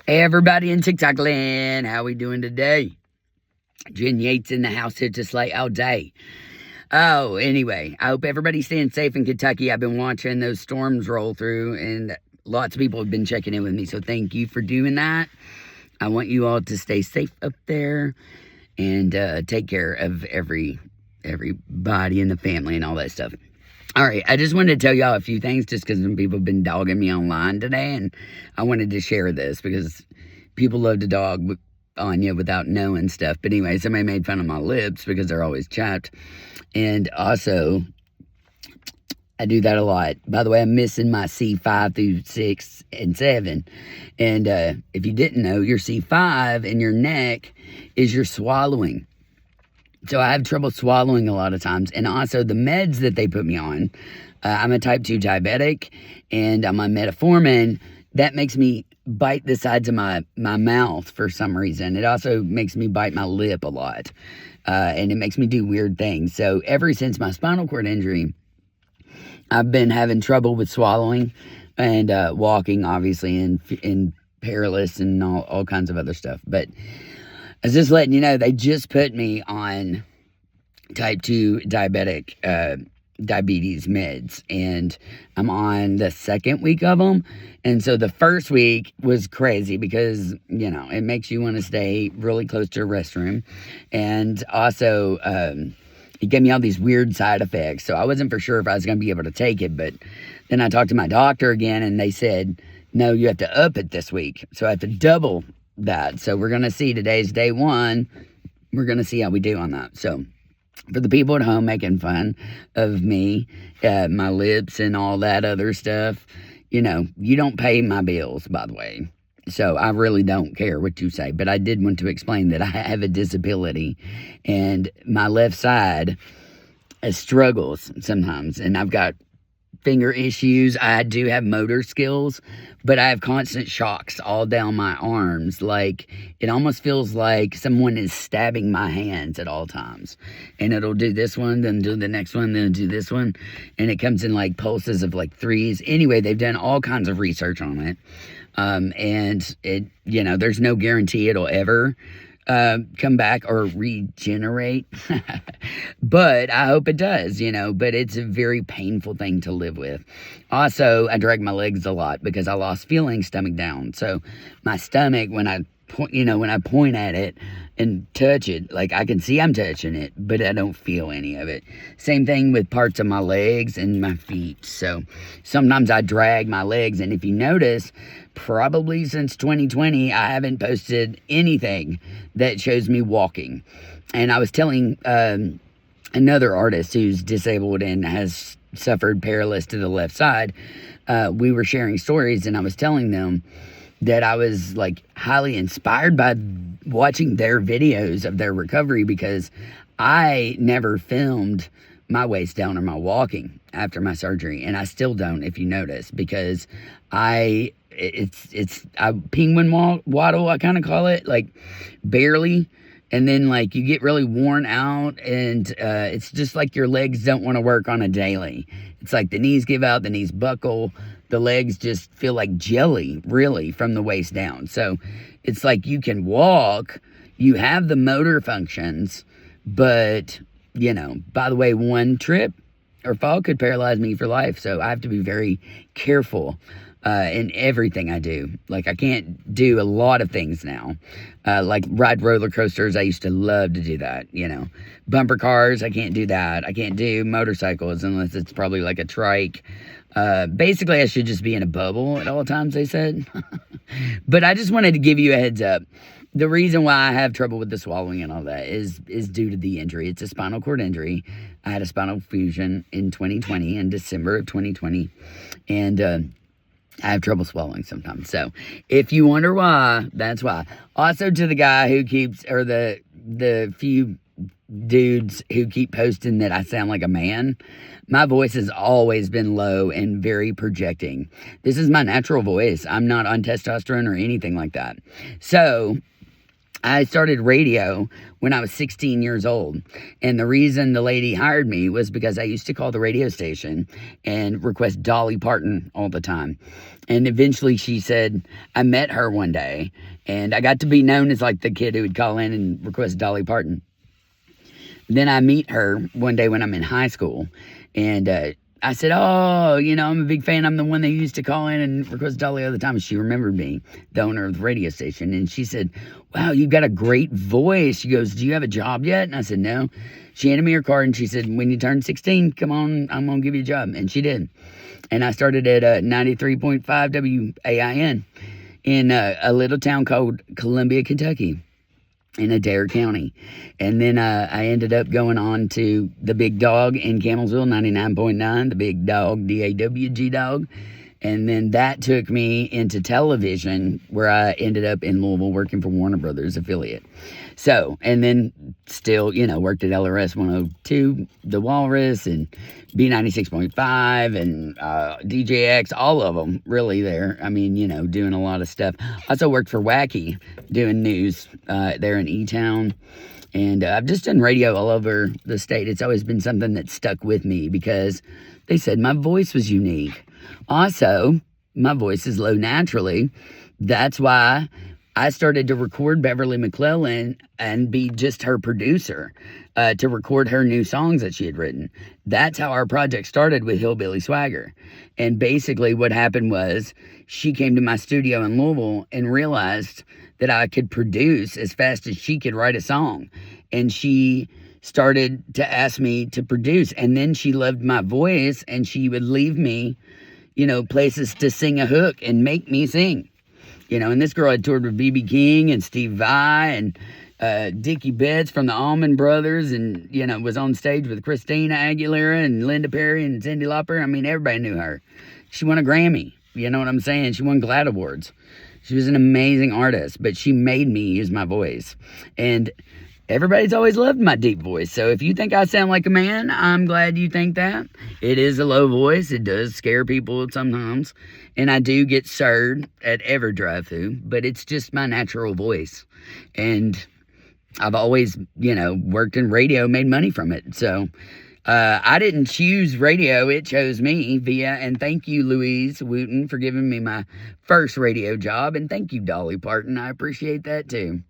Hey everybody in TikTok land, how we doing today? Jen Yates in the house here just like all day. Oh, anyway, I hope everybody's staying safe in Kentucky. I've been watching those storms roll through, and lots of people have been checking in with me, so thank you for doing that. I want you all to stay safe up there and take care of everybody in the family and all that stuff. All right, I just wanted to tell y'all a few things just because some people have been dogging me online today, and I wanted to share this because people love to dog on you without knowing stuff. But anyway, somebody made fun of my lips because they're always chapped. And also, I do that a lot. By the way, I'm missing my C5 through 6 and 7. And if you didn't know, your C5 in your neck is your swallowing. So I have trouble swallowing a lot of times. And also the meds that they put me on, I'm a type 2 diabetic and I'm on metformin. That makes me bite the sides of my mouth for some reason. It also makes me bite my lip a lot. And it makes me do weird things. So ever since my spinal cord injury, I've been having trouble with swallowing and walking, obviously, and perilous and all kinds of other stuff. But I was just letting you know, they just put me on type 2 diabetic diabetes meds, and I'm on the second week of them. And so the first week was crazy because, you know, it makes you want to stay really close to a restroom. And also, it gave me all these weird side effects. So I wasn't for sure if I was going to be able to take it. But then I talked to my doctor again, and they said, no, you have to up it this week. So I have to double that. So we're going to see, today's day 1. We're going to see how we do on that. So for the people at home making fun of me, my lips and all that other stuff, you know, you don't pay my bills, by the way. So I really don't care what you say. But I did want to explain that I have a disability and my left side struggles sometimes. And I've got finger issues. I do have motor skills, but I have constant shocks all down my arms. Like, it almost feels like someone is stabbing my hands at all times. And it'll do this one, then do the next one, then do this one. And it comes in like pulses of like 3s. Anyway, they've done all kinds of research on it. And it, you know, there's no guarantee it'll ever come back or regenerate. But I hope it does, you know, but it's a very painful thing to live with. Also, I drag my legs a lot because I lost feeling stomach down. So my stomach, when I point, you know, when I point at it and touch it, like I can see I'm touching it, but I don't feel any of it. Same thing with parts of my legs and my feet. So sometimes I drag my legs, and if you notice, probably since 2020, I haven't posted anything that shows me walking. And I was telling another artist who's disabled and has suffered paralysis to the left side, we were sharing stories, and I was telling them that I was like highly inspired by watching their videos of their recovery, because I never filmed my waist down or my walking after my surgery, and I still don't, if you notice, because it's penguin waddle, I kind of call it, like barely. And then like you get really worn out, and it's just like your legs don't want to work on a daily. It's like the knees give out, the knees buckle, the legs just feel like jelly, really, from the waist down. So it's like you can walk, you have the motor functions, but, you know, by the way, one trip or fall could paralyze me for life. So I have to be very careful in everything I do. Like, I can't do a lot of things now. Like ride roller coasters, I used to love to do that, you know. Bumper cars, I can't do that. I can't do motorcycles unless it's probably like a trike. Basically, I should just be in a bubble at all times, they said. But I just wanted to give you a heads up. The reason why I have trouble with the swallowing and all that is due to the injury. It's a spinal cord injury. I had a spinal fusion in 2020, in December of 2020. And I have trouble swallowing sometimes. So if you wonder why, that's why. Also, to the guy who keeps, or the few dudes who keep posting that I sound like a man, my voice has always been low and very projecting. This is my natural voice. I'm not on testosterone or anything like that. So I started radio when I was 16 years old. And the reason the lady hired me was because I used to call the radio station and request Dolly Parton all the time. And eventually she said, I met her one day and I got to be known as like the kid who would call in and request Dolly Parton. Then I meet her one day when I'm in high school, and I said, oh, you know, I'm a big fan. I'm the one that used to call in and request Dolly all the time. And she remembered me, the owner of the radio station. And she said, wow, you've got a great voice. She goes, do you have a job yet? And I said, no. She handed me her card and she said, when you turn 16, come on, I'm going to give you a job. And she did. And I started at 93.5 WAIN in a little town called Columbia, Kentucky, in Adair County. And then I ended up going on to the Big Dog in Camelsville, 99.9, the Big Dog, DAWG Dog. And then that took me into television, where I ended up in Louisville working for Warner Brothers affiliate. So, and then still, you know, worked at LRS 102, The Walrus, and B96.5, and DJX, all of them really there. I mean, you know, doing a lot of stuff. Also worked for Wacky, doing news there in E-Town. And I've just done radio all over the state. It's always been something that stuck with me because they said my voice was unique. Also, my voice is low naturally. That's why I started to record Beverly McClellan and be just her producer to record her new songs that she had written. That's how our project started with Hillbilly Swagger. And basically what happened was she came to my studio in Louisville and realized that I could produce as fast as she could write a song. And she started to ask me to produce. And then she loved my voice and she would leave me, you know, places to sing a hook and make me sing. You know, and this girl had toured with B.B. King and Steve Vai and Dickie Betts from the Allman Brothers, and, you know, was on stage with Christina Aguilera and Linda Perry and Cyndi Lauper. I mean, everybody knew her. She won a Grammy. You know what I'm saying? She won GLAAD Awards. She was an amazing artist, but she made me use my voice. And everybody's always loved my deep voice. So if you think I sound like a man, I'm glad you think that. It is a low voice. It does scare people sometimes. And I do get sirred at every drive-thru, but it's just my natural voice. And I've always, you know, worked in radio, made money from it. So I didn't choose radio. It chose me and thank you, Louise Wooten, for giving me my first radio job. And thank you, Dolly Parton. I appreciate that too.